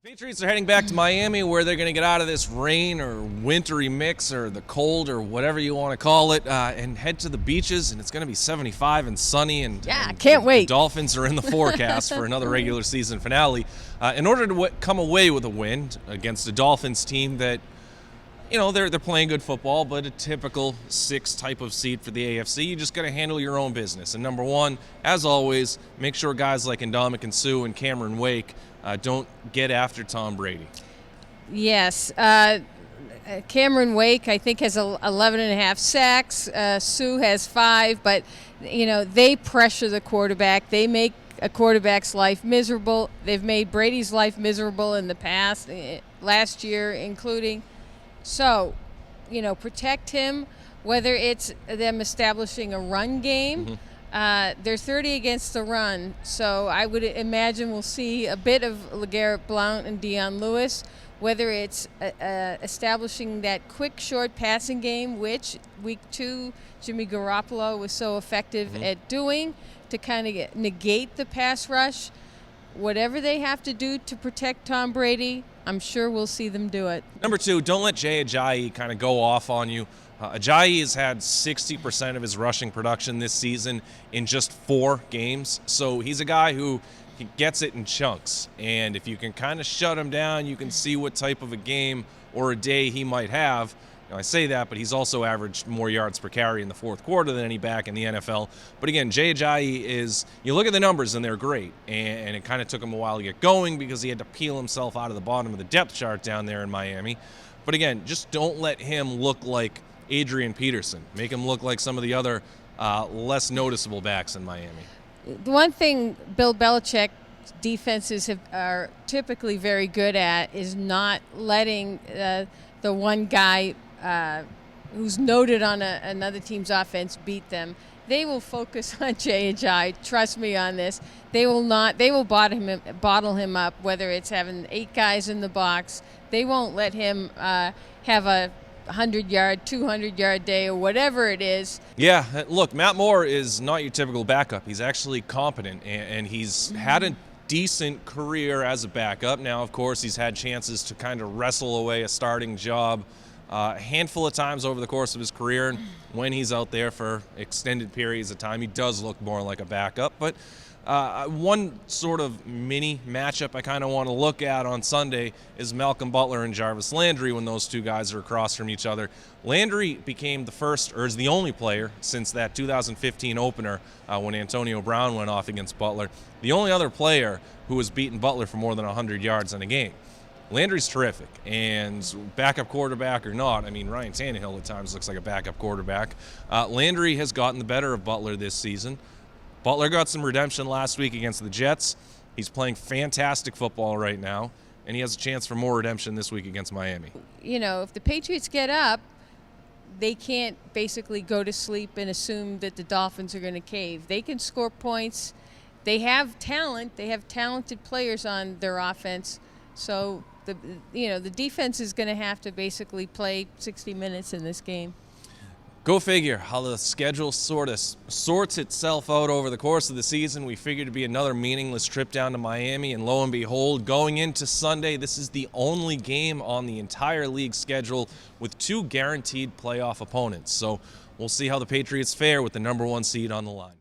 Patriots are heading back to Miami where they're going to get out of this rain or wintry mix or the cold or whatever you want to call it and head to the beaches, and it's going to be 75 and sunny. And can't wait. The Dolphins are in the forecast for another regular season finale in order to come away with a win against a Dolphins team that, you know, they're playing good football, but a typical 6 type of seed for the AFC. You just got to handle your own business. And number one, as always, make sure guys like Ndamukong Suh and Cameron Wake don't get after Tom Brady. Yes. Cameron Wake, I think, has 11 and a half sacks. Suh has 5, but, you know, they pressure the quarterback. They make a quarterback's life miserable. They've made Brady's life miserable in the past, last year including. So, you know, protect him, whether it's them establishing a run game. Mm-hmm. They're 30 against the run, so I would imagine we'll see a bit of LeGarrette Blount and Dion Lewis, whether it's establishing that quick, short passing game, which week 2 Jimmy Garoppolo was so effective at doing to kind of negate the pass rush. Whatever they have to do to protect Tom Brady, I'm sure we'll see them do it. Number 2, don't let Jay Ajayi kind of go off on you. Ajayi has had 60% of his rushing production this season in just 4 games. So he's a guy who gets it in chunks. And if you can kind of shut him down, you can see what type of a game or a day he might have. Now, I say that, but he's also averaged more yards per carry in the fourth quarter than any back in the NFL. But again, Jay Ajayi is, you look at the numbers and they're great. And it kind of took him a while to get going because he had to peel himself out of the bottom of the depth chart down there in Miami. But again, just don't let him look like Adrian Peterson. Make him look like some of the other less noticeable backs in Miami. The one thing Bill Belichick defenses are typically very good at is not letting the one guy who's noted on another team's offense beat them. They will focus on Jay Ajayi. Trust me on this. They will not. They will bottle him up. Whether it's having 8 guys in the box, they won't let him have a 100-yard, 200-yard day or whatever it is. Yeah, look, Matt Moore is not your typical backup. He's actually competent, and he's had a decent career as a backup. Now, of course, he's had chances to kind of wrestle away a starting job a handful of times over the course of his career. And when he's out there for extended periods of time, he does look more like a backup. But one sort of mini matchup I kind of want to look at on Sunday is Malcolm Butler and Jarvis Landry when those two guys are across from each other. Landry became the first, or is the only player since that 2015 opener when Antonio Brown went off against Butler, the only other player who has beaten Butler for more than 100 yards in a game. Landry's terrific, and backup quarterback or not, I mean, Ryan Tannehill at times looks like a backup quarterback. Landry has gotten the better of Butler this season. Butler got some redemption last week against the Jets. He's playing fantastic football right now, and he has a chance for more redemption this week against Miami. You know, if the Patriots get up, they can't basically go to sleep and assume that the Dolphins are going to cave. They can score points. They have talent. They have talented players on their offense. So the defense is going to have to basically play 60 minutes in this game. Go figure how the schedule sort of sorts itself out over the course of the season. We figured it'd be another meaningless trip down to Miami, and lo and behold, going into Sunday, this is the only game on the entire league schedule with 2 guaranteed playoff opponents. So we'll see how the Patriots fare with the number 1 seed on the line.